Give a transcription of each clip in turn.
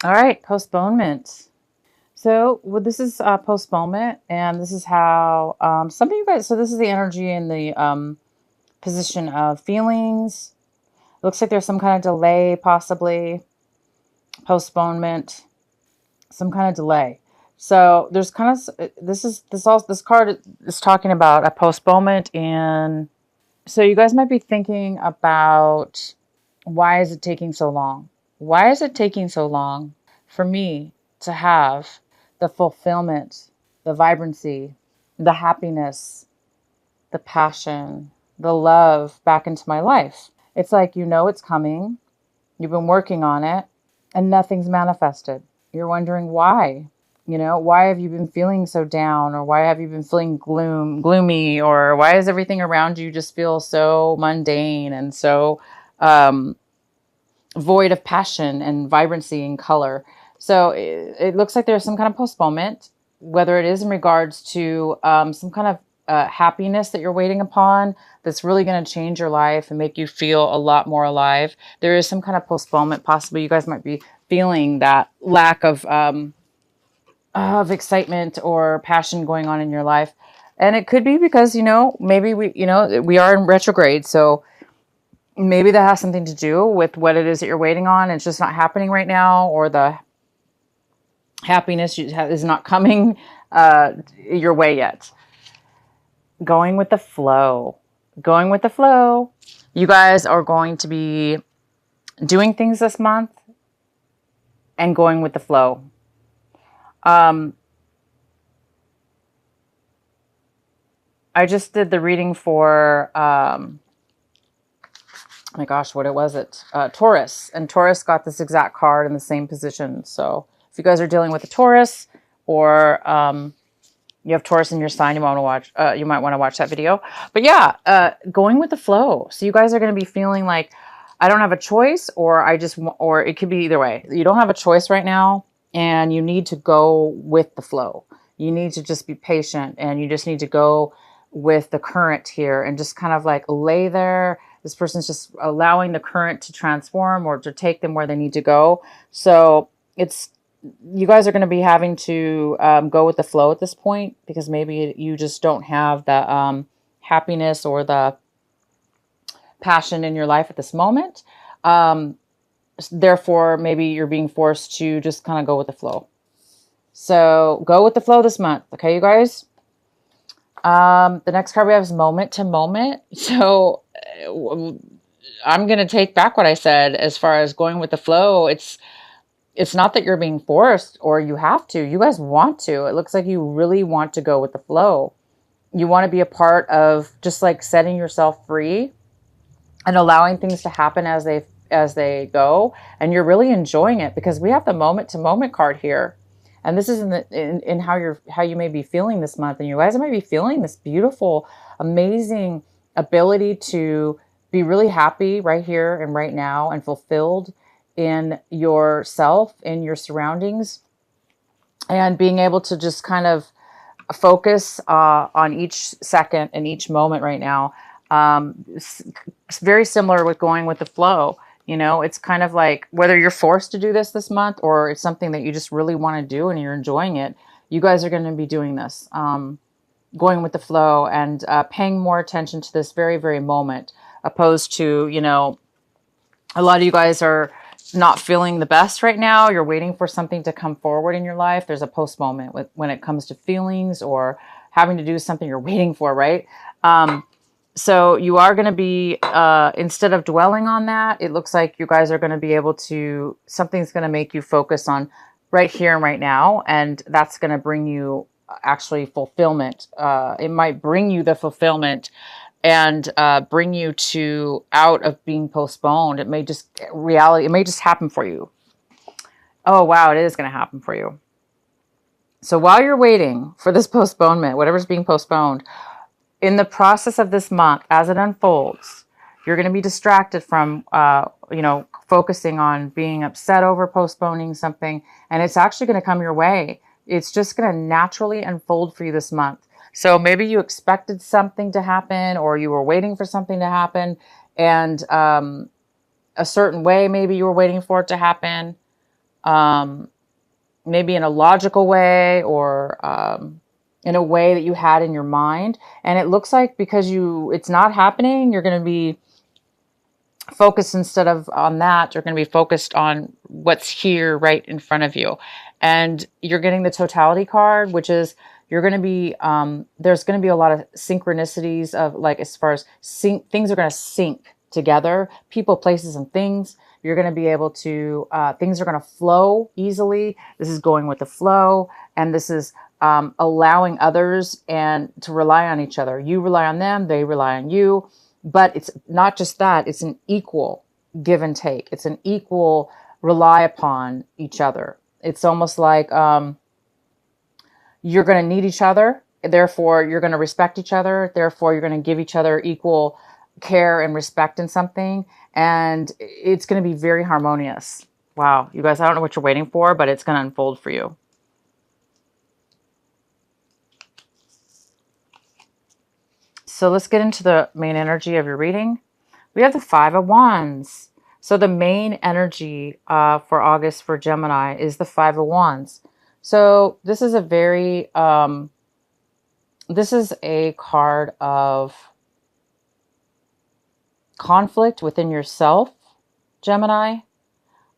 All right, postponement. So well, this is postponement, and this is how some of you guys. So this is the energy in the position of feelings. Looks like there's some kind of delay, possibly postponement, some kind of delay. So there's kind of this card is talking about a postponement, and so you guys might be thinking about why is it taking so long? Why is it taking so long for me to have the fulfillment, the vibrancy, the happiness, the passion, the love back into my life? It's like you know it's coming, you've been working on it, and nothing's manifested. You're wondering why. You know, why have you been feeling so down, or why have you been feeling gloomy, or why does everything around you just feel so mundane and so um, void of passion and vibrancy and color? So it looks like there's some kind of postponement, whether it is in regards to some kind of happiness that you're waiting upon that's really going to change your life and make you feel a lot more alive. There is some kind of postponement. Possibly you guys might be feeling that lack of excitement or passion going on in your life. And it could be because, maybe we are in retrograde. So maybe that has something to do with what it is that you're waiting on. It's just not happening right now, or the happiness is not coming your way yet. Going with the flow. Going with the flow. You guys are going to be doing things this month and going with the flow. I just did the reading for, oh my gosh, what was it? Taurus. And Taurus got this exact card in the same position. So if you guys are dealing with a Taurus, or you have Taurus in your sign, you might want to watch that video. But yeah, going with the flow. So you guys are going to be feeling like, I don't have a choice, or or it could be either way. You don't have a choice right now, and you need to go with the flow. You need to just be patient, and you just need to go with the current here and just kind of like lay there. This person's just allowing the current to transform or to take them where they need to go. So you guys are going to be having to go with the flow at this point, because maybe you just don't have the happiness or the passion in your life at this moment. Therefore, maybe you're being forced to just kind of go with the flow. So go with the flow this month. Okay, you guys? The next card we have is moment to moment. So I'm going to take back what I said as far as going with the flow. It's not that you're being forced or you have to. You guys want to. It looks like you really want to go with the flow. You want to be a part of just like setting yourself free and allowing things to happen as they go. And you're really enjoying it, because we have the moment to moment card here. And this is in how you may be feeling this month. And you guys might be feeling this beautiful, amazing ability to be really happy right here and right now, and fulfilled in yourself, in your surroundings, and being able to just kind of focus on each second and each moment right now. It's very similar with going with the flow. It's kind of like whether you're forced to do this month, or it's something that you just really want to do and you're enjoying it. You guys are going to be doing this, going with the flow, and paying more attention to this very, very moment, opposed to, a lot of you guys are not feeling the best right now. You're waiting for something to come forward in your life. There's a post moment when it comes to feelings or having to do something you're waiting for, right? So you are going to be, instead of dwelling on that, it looks like you guys are going to be able to, something's going to make you focus on right here and right now. And that's going to bring you actually fulfillment. It might bring you the fulfillment and bring you to out of being postponed. It may just happen for you. Oh, wow, it is going to happen for you. So while you're waiting for this postponement, whatever's being postponed, in the process of this month, as it unfolds, you're going to be distracted from, focusing on being upset over postponing something, and it's actually going to come your way. It's just going to naturally unfold for you this month. So maybe you expected something to happen, or you were waiting for something to happen, and a certain way maybe you were waiting for it to happen. maybe in a logical way, or in a way that you had in your mind. And it looks like because it's not happening, you're going to be focused instead of on that, you're going to be focused on what's here right in front of you. And you're getting the totality card, which is you're going to be, there's going to be a lot of synchronicities of like, as far as things are going to sync together, people, places, and things. You're going to be able to, things are going to flow easily. This is going with the flow. And this is allowing others and to rely on each other. You rely on them, they rely on you. But it's not just that, it's an equal give and take. It's an equal rely upon each other. It's almost like you're going to need each other. Therefore, you're going to respect each other. Therefore, you're going to give each other equal care and respect in something. And it's going to be very harmonious. Wow, you guys, I don't know what you're waiting for, but it's going to unfold for you. So let's get into the main energy of your reading. We have the Five of Wands. So the main energy for August for Gemini is the Five of Wands. So this is a very, this is a card of conflict within yourself, Gemini,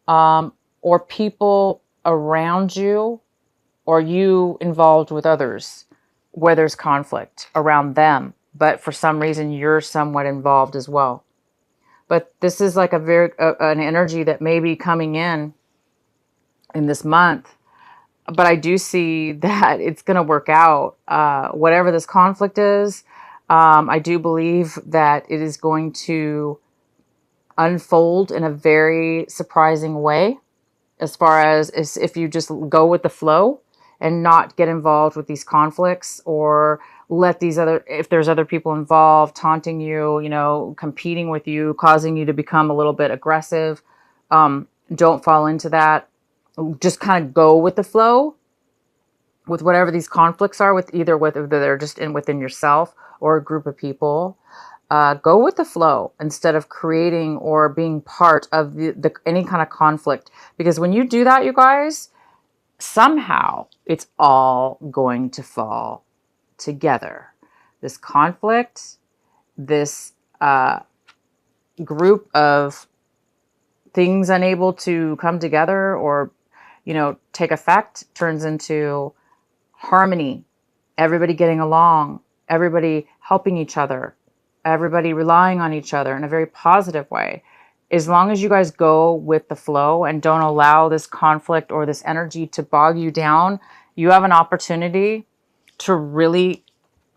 or people around you, or you involved with others where there's conflict around them. But for some reason, you're somewhat involved as well. But this is like a very an energy that may be coming in this month. But I do see that it's going to work out. Whatever this conflict is, I do believe that it is going to unfold in a very surprising way, as far as if you just go with the flow and not get involved with these conflicts, or let these if there's other people involved taunting you, competing with you, causing you to become a little bit aggressive. Don't fall into that. Just kind of go with the flow with whatever these conflicts are, whether they're just within yourself or a group of people. Go with the flow instead of creating or being part of any kind of conflict. Because when you do that, you guys, somehow it's all going to fall together. This conflict, this group of things unable to come together or, take effect, turns into harmony, everybody getting along, everybody helping each other, everybody relying on each other in a very positive way. As long as you guys go with the flow and don't allow this conflict or this energy to bog you down, you have an opportunity to really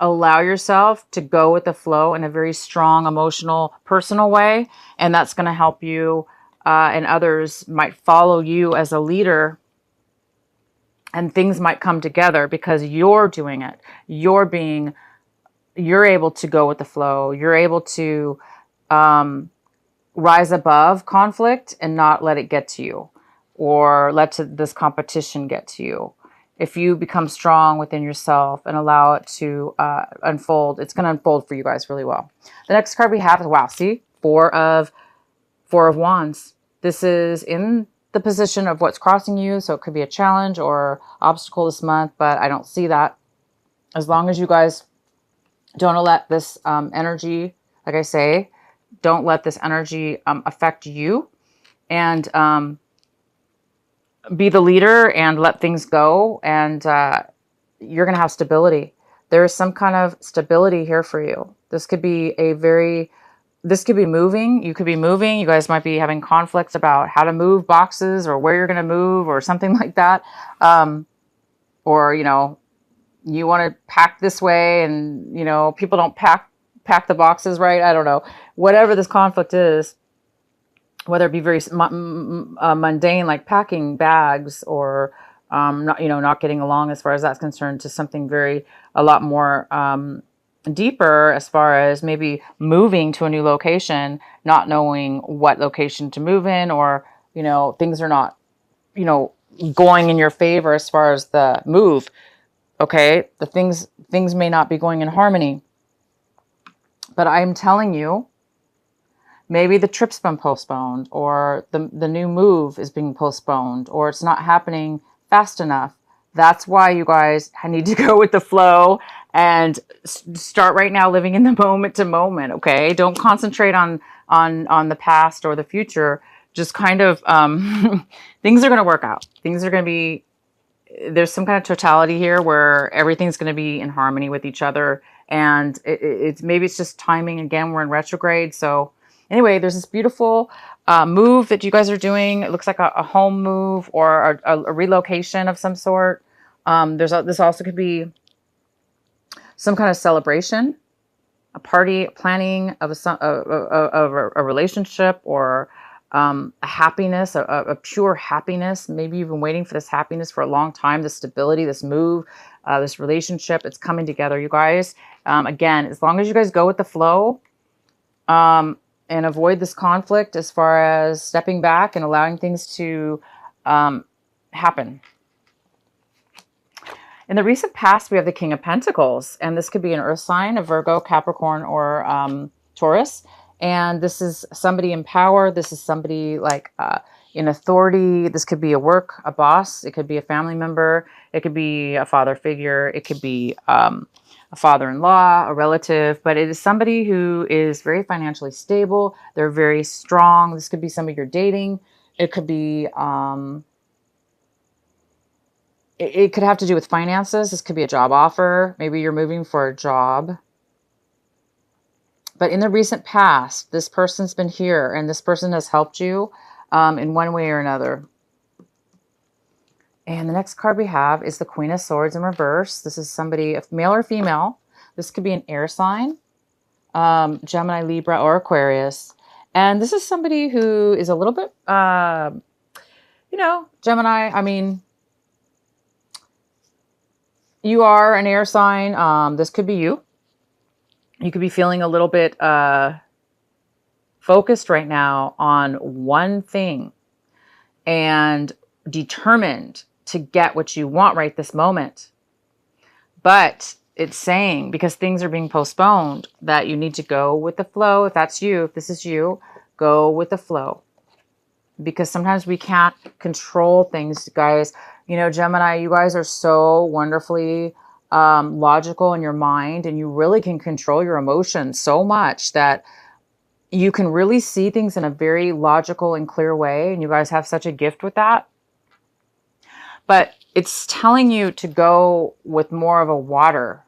allow yourself to go with the flow in a very strong, emotional, personal way. And that's going to help you, and others might follow you as a leader, and things might come together because you're doing it. You're able to go with the flow. You're able to rise above conflict and not let it get to you, or let this competition get to you. If you become strong within yourself and allow it to unfold, it's going to unfold for you guys really well. The next card we have is, wow, see, Four of Wands. This is in the position of what's crossing you. So it could be a challenge or obstacle this month, but I don't see that. As long as you guys don't let this energy, like I say, don't let this energy affect you, and be the leader and let things go. And you're going to have stability. There is some kind of stability here for you. This could be moving. You could be moving. You guys might be having conflicts about how to move boxes or where you're going to move or something like that. Or, you want to pack this way and, people don't pack the boxes right. I don't know. Whatever this conflict is, whether it be very mundane, like packing bags, or not getting along as far as that's concerned, to something a lot more deeper, as far as maybe moving to a new location, not knowing what location to move in, or things are not going in your favor as far as the move. Okay, the things may not be going in harmony, but I'm telling you Maybe the trip's been postponed, or the new move is being postponed, or it's not happening fast enough. That's why you guys need to go with the flow and start right now living in the moment to moment. Okay, don't concentrate on the past or the future. Just kind of things are going to work out. Things are going to be, there's some kind of totality here where everything's going to be in harmony with each other. And it's maybe it's just timing. Again, we're in retrograde. So anyway, there's this beautiful move that you guys are doing. It looks like a home move or a relocation of some sort. This also could be some kind of celebration, a party planning of a relationship, or a happiness, a pure happiness. Maybe you've been waiting for this happiness for a long time, this stability, this move, this relationship. It's coming together, you guys. Again, as long as you guys go with the flow and avoid this conflict as far as stepping back and allowing things to happen. In the recent past, we have the King of Pentacles, and this could be an earth sign, a Virgo, Capricorn, or Taurus. And this is somebody in power. This is somebody like in authority. This could be a a boss. It could be a family member. It could be a father figure. It could be a father-in-law, a relative. But it is somebody who is very financially stable. They're very strong. This could be somebody you're dating. It could be... it could have to do with finances. This could be a job offer. Maybe you're moving for a job. But in the recent past, this person's been here and this person has helped you in one way or another. And the next card we have is the Queen of Swords in reverse. This is somebody, male or female. This could be an air sign, Gemini, Libra, or Aquarius. And this is somebody who is a little bit, Gemini, I mean, you are an air sign. This could be you. You could be feeling a little bit focused right now on one thing and determined to get what you want right this moment. But it's saying, because things are being postponed, that you need to go with the flow. If that's you, if this is you, go with the flow. Because sometimes we can't control things, guys. You know, Gemini, you guys are so wonderfully logical in your mind, and you really can control your emotions so much that you can really see things in a very logical and clear way. And you guys have such a gift with that. But it's telling you to go with more of a water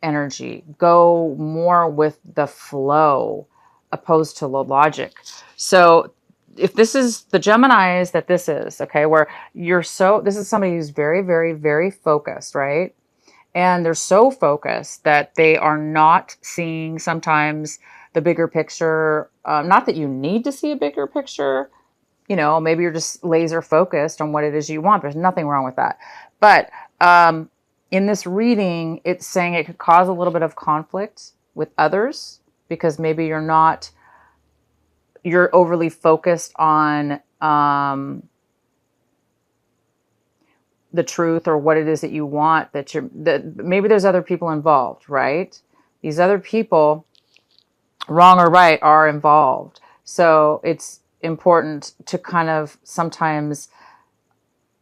energy, go more with the flow opposed to the logic. So if this is the Geminis that this is, okay, where this is somebody who's very, very, very focused, right? And they're so focused that they are not seeing sometimes the bigger picture. Not that you need to see a bigger picture. You know, maybe you're just laser focused on what it is you want. There's nothing wrong with that. But in this reading, it's saying it could cause a little bit of conflict with others because maybe you're overly focused on the truth or what it is that you want, that maybe there's other people involved, right? These other people, wrong or right, are involved. So it's important to kind of sometimes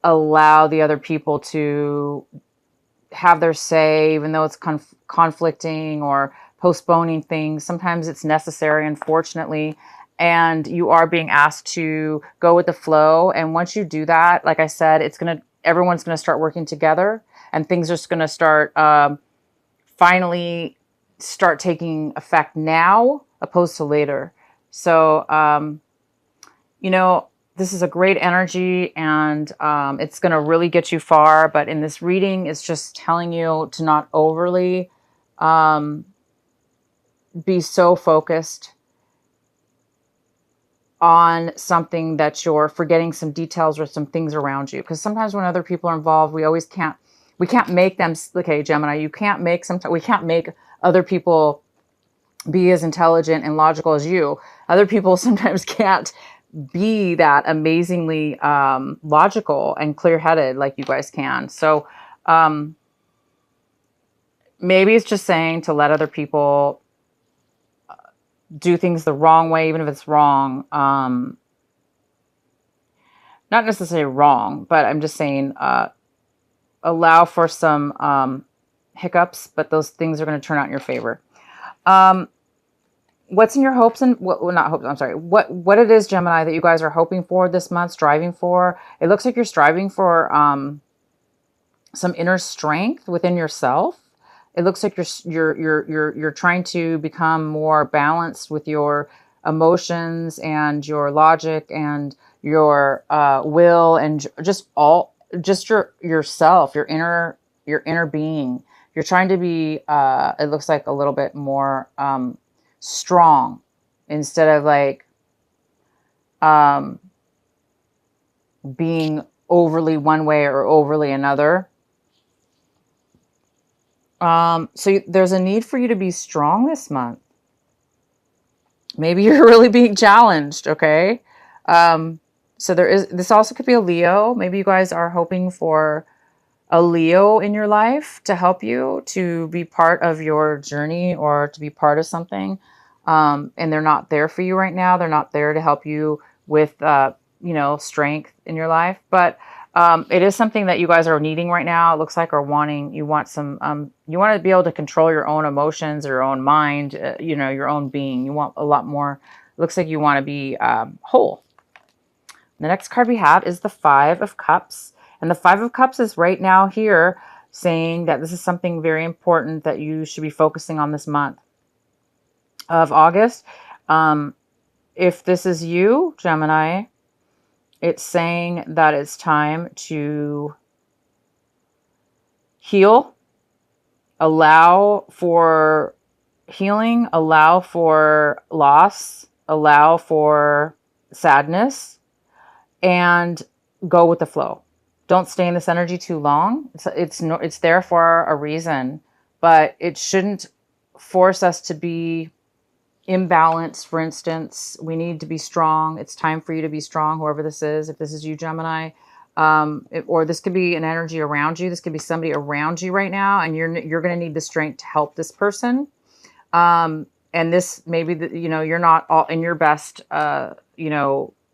allow the other people to have their say, even though it's conflicting or postponing things. Sometimes it's necessary, unfortunately, and you are being asked to go with the flow. And once you do that, like I said, everyone's going to start working together, and things are just going to start finally start taking effect now opposed to later. So, this is a great energy, and it's going to really get you far. But in this reading, it's just telling you to not overly be so focused on something that you're forgetting some details or some things around you. Because sometimes when other people are involved, we can't make them, okay, Gemini, we can't make other people be as intelligent and logical as you. Other people sometimes can't be that amazingly logical and clear-headed like you guys can. So maybe it's just saying to let other people do things the wrong way, even if it's wrong. Not necessarily wrong, but I'm just saying, allow for some hiccups, but those things are going to turn out in your favor. What's in your hopes and well, not hopes, I'm sorry. What it is, Gemini, that you guys are hoping for this month, striving for. It looks like you're striving for some inner strength within yourself. It looks like you're trying to become more balanced with your emotions and your logic and your will and just yourself, your inner being. You're trying to be it looks like a little bit more strong instead of like being overly one way or overly another. So there's a need for you to be strong this month. Maybe you're really being challenged. Okay. So this also could be a Leo. Maybe you guys are hoping for a Leo in your life to help you to be part of your journey or to be part of something. And they're not there for you right now. They're not there to help you with, strength in your life, but it is something that you guys are needing right now. It looks like, or wanting. You want you want to be able to control your own emotions, or your own mind. Your own being. You want a lot more. It looks like you want to be whole. The next card we have is the Five of Cups, and the Five of Cups is right now here saying that this is something very important that you should be focusing on this month of August. If this is you, Gemini, it's saying that it's time to heal, allow for healing, allow for loss, allow for sadness, and go with the flow. Don't stay in this energy too long. It's there for a reason, but it shouldn't force us to be imbalanced. For instance, we need to be strong. It's time for you to be strong, whoever this is. If this is you, Gemini, or this could be an energy around you. This could be somebody around you right now, and you're going to need the strength to help this person. And this maybe you're not all in your best.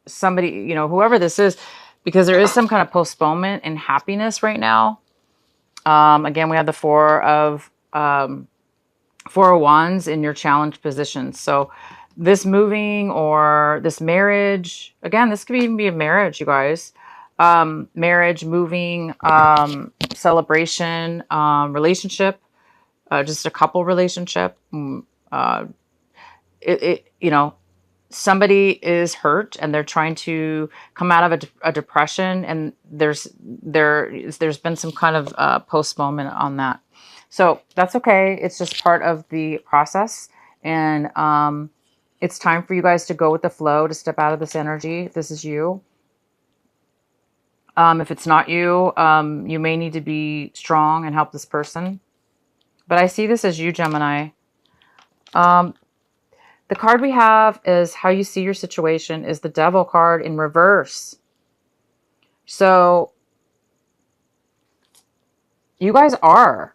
Somebody, whoever this is, because there is some kind of postponement in happiness right now. Again, we have the Four of Wands in your challenged position. So this moving or this marriage, again, this could even be a marriage, you guys. Marriage, moving, celebration, relationship, just a couple relationship. Somebody is hurt and they're trying to come out of a depression, and there's been some kind of postponement on that. So that's okay. It's just part of the process. And it's time for you guys to go with the flow, to step out of this energy. If this is you. If it's not you, you may need to be strong and help this person. But I see this as you, Gemini. The card we have is how you see your situation is the Devil card in reverse. So you guys are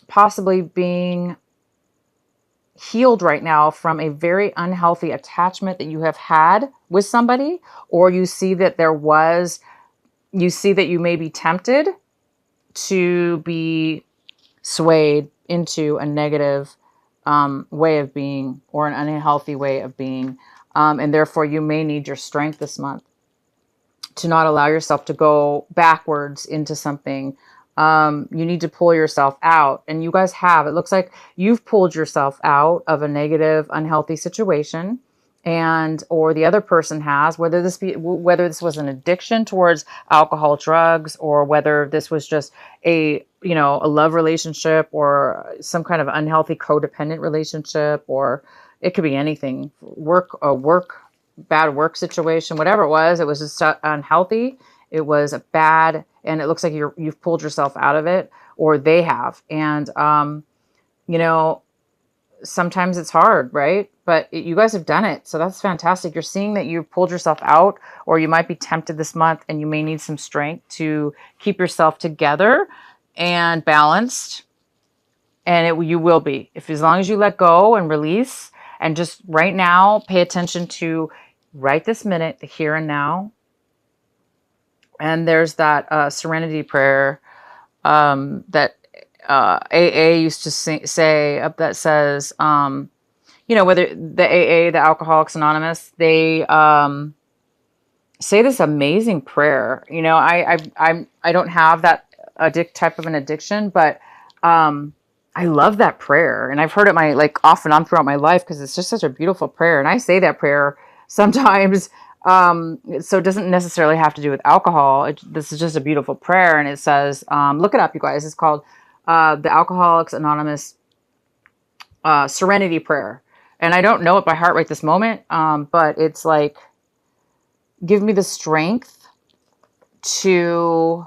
possibly being healed right now from a very unhealthy attachment that you have had with somebody, or you see that you may be tempted to be swayed into a negative way of being, or an unhealthy way of being. And therefore you may need your strength this month to not allow yourself to go backwards into something. You need to pull yourself out, and you guys have. It looks like you've pulled yourself out of a negative, unhealthy situation, or the other person has, whether this was an addiction towards alcohol, drugs, or whether this was just a love relationship, or some kind of unhealthy codependent relationship, or it could be anything, bad work situation, whatever it was just unhealthy. It was bad, and it looks like you've pulled yourself out of it, or they have. And sometimes it's hard, right? But you guys have done it. So that's fantastic. You're seeing that you've pulled yourself out, or you might be tempted this month, and you may need some strength to keep yourself together and balanced And you will be, if as long as you let go and release, and just right now pay attention to right this minute, the here and now. And there's that serenity prayer that AA used to say that says, whether the AA, the Alcoholics Anonymous, they say this amazing prayer. I don't have that type of an addiction, but I love that prayer, and I've heard it off and on throughout my life because it's just such a beautiful prayer. And I say that prayer sometimes. So it doesn't necessarily have to do with alcohol. This is just a beautiful prayer, and it says, look it up, you guys. It's called the Alcoholics Anonymous Serenity Prayer. And I don't know it by heart right this moment, but it's like, give me the strength to...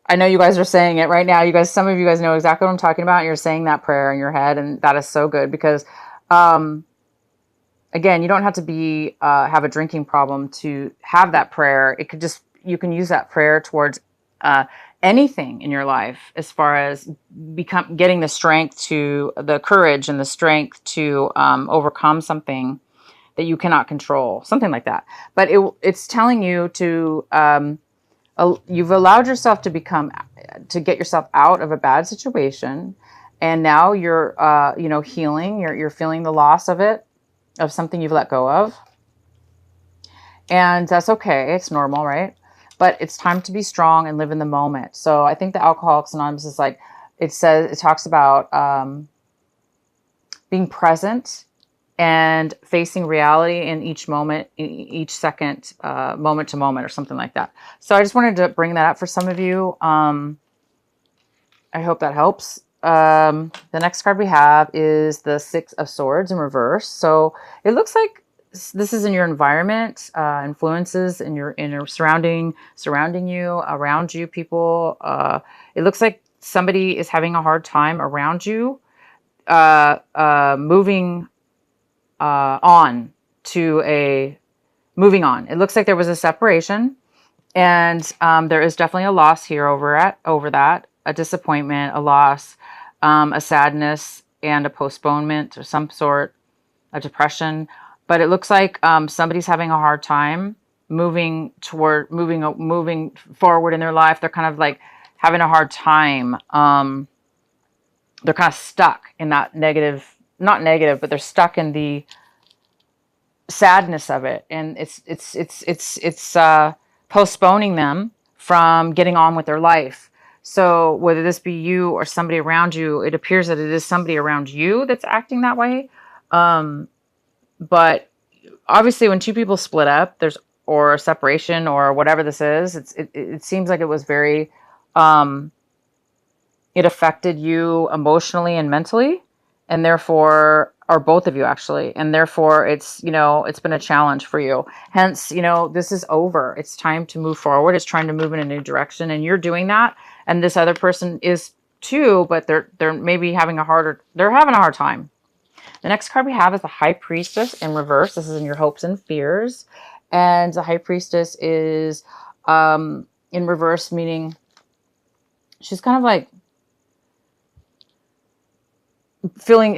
I know you guys are saying it right now. Some of you guys know exactly what I'm talking about. You're saying that prayer in your head, and that is so good because, again, you don't have to have a drinking problem to have that prayer. You can use that prayer towards anything in your life, as far as getting the strength the courage and the strength to overcome something that you cannot control, something like that. But it's telling you to... you've allowed yourself to get yourself out of a bad situation, and now you're healing. You're feeling the loss of something you've let go of, and that's okay. It's normal, right? But it's time to be strong and live in the moment. So I think the Alcoholics Anonymous is like, it talks about being present and facing reality in each moment, each second, moment to moment, or something like that. So I just wanted to bring that up for some of you. I hope that helps. The next card we have is the Six of Swords in reverse. So it looks like this is in your environment, influences in your surrounding you, around you, people. It looks like somebody is having a hard time around you, moving moving on. It looks like there was a separation, and there is definitely a loss here over that, a disappointment, a loss, a sadness, and a postponement of some sort, a depression. But it looks like somebody's having a hard time moving forward in their life. They're kind of like having a hard time. They're kind of stuck in that not negative, but they're stuck in the sadness of it, and it's postponing them from getting on with their life. So whether this be you or somebody around you, it appears that it is somebody around you that's acting that way. But obviously, when two people split up, or a separation or whatever this is, it seems like it was very, it affected you emotionally and mentally, and therefore, or both of you actually, and therefore it's been a challenge for you. Hence, this is over. It's time to move forward. It's trying to move in a new direction, and you're doing that. And this other person is too, but they're maybe having a hard time. The next card we have is the High Priestess in reverse. This is in your hopes and fears. And the High Priestess is in reverse, meaning she's kind of like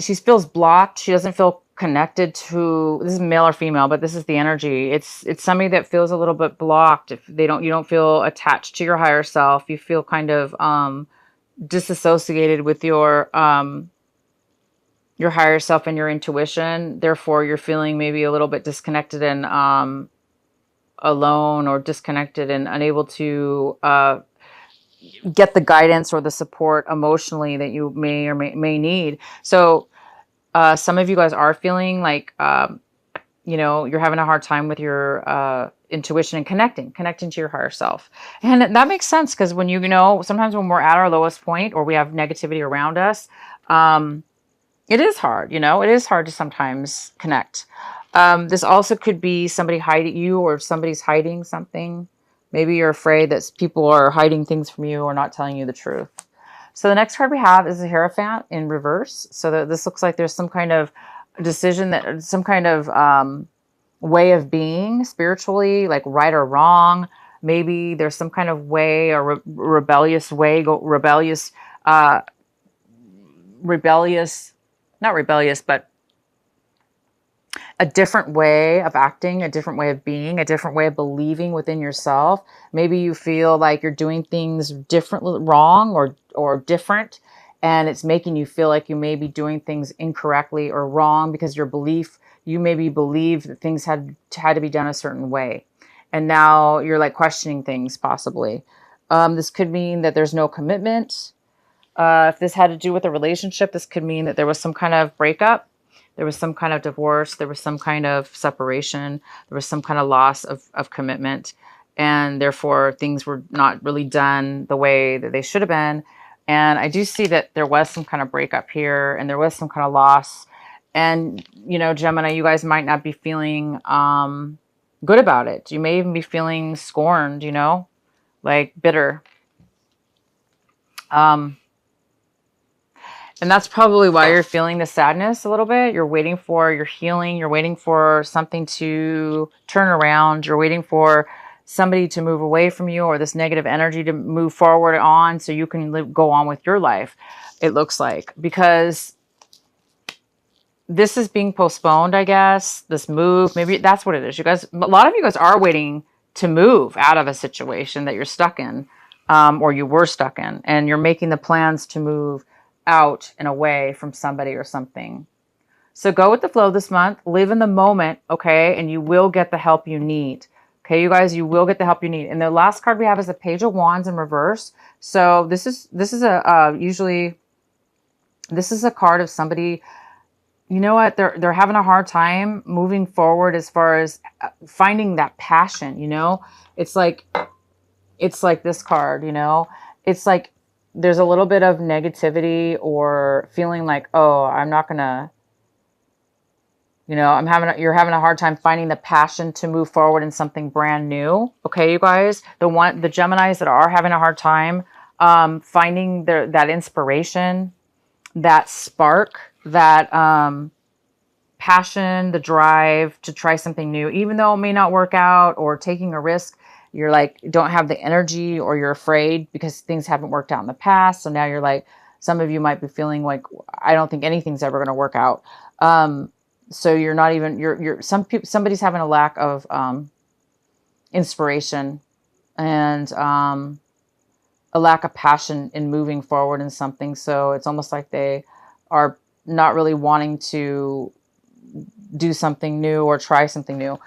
she feels blocked. She doesn't feel connected to, this is male or female, but this is the energy. It's somebody that feels a little bit blocked. If you don't feel attached to your higher self. You feel kind of disassociated with your higher self and your intuition. Therefore, you're feeling maybe a little bit disconnected and alone, or disconnected and unable to get the guidance or the support emotionally that you may or may need. So some of you guys are feeling like, you're having a hard time with your intuition and connecting to your higher self. And that makes sense, because when sometimes when we're at our lowest point or we have negativity around us, it is hard, it is hard to sometimes connect. This also could be somebody hiding you, or somebody's hiding something. Maybe you're afraid that people are hiding things from you or not telling you the truth. So the next card we have is the Hierophant in reverse. So this looks like there's some kind of decision, some kind of way of being spiritually, like right or wrong. Maybe there's some kind of way, or rebellious rebellious, not rebellious, but a different way of acting, a different way of being, a different way of believing within yourself. Maybe you feel like you're doing things differently, wrong or different, and it's making you feel like you may be doing things incorrectly or wrong because your belief, you maybe believe that things had to be done a certain way. And now you're like questioning things possibly. This could mean that there's no commitment. If this had to do with a relationship, this could mean that there was some kind of breakup. There was some kind of divorce. There was some kind of separation. There was some kind of loss of commitment. And therefore, things were not really done the way that they should have been. And I do see that there was some kind of breakup here and there was some kind of loss. And, you know, Gemini, you guys might not be feeling good about it. You may even be feeling scorned, you know, like bitter. And that's probably why you're feeling the sadness a little bit. You're waiting for your healing. You're waiting for something to turn around. You're waiting for somebody to move away from you or this negative energy to move forward on so you can go on with your life, it looks like. Because this is being postponed, I guess. This move, maybe that's what it is. You guys, a lot of you guys are waiting to move out of a situation that you're stuck in, or you were stuck in. And you're making the plans to move out and away from somebody or something. So go with the flow this month, live in the moment, okay? And you will get the help you need. Okay, you guys, you will get the help you need. And the last card we have is a Page of Wands in reverse. So this is usually this is a card of somebody, you know what, they're having a hard time moving forward as far as finding that passion, you know? It's like this card, you know? It's like there's a little bit of negativity or feeling like, oh, I'm not gonna, you know, you're having a hard time finding the passion to move forward in something brand new. Okay, you guys, the Geminis that are having a hard time finding that inspiration, that spark, that passion, the drive to try something new, even though it may not work out, or taking a risk. You're like, don't have the energy, or you're afraid because things haven't worked out in the past. So now you're like, some of you might be feeling like, I don't think anything's ever going to work out. So you're not even, somebody's having a lack of inspiration and a lack of passion in moving forward in something. So it's almost like they are not really wanting to do something new or try something new.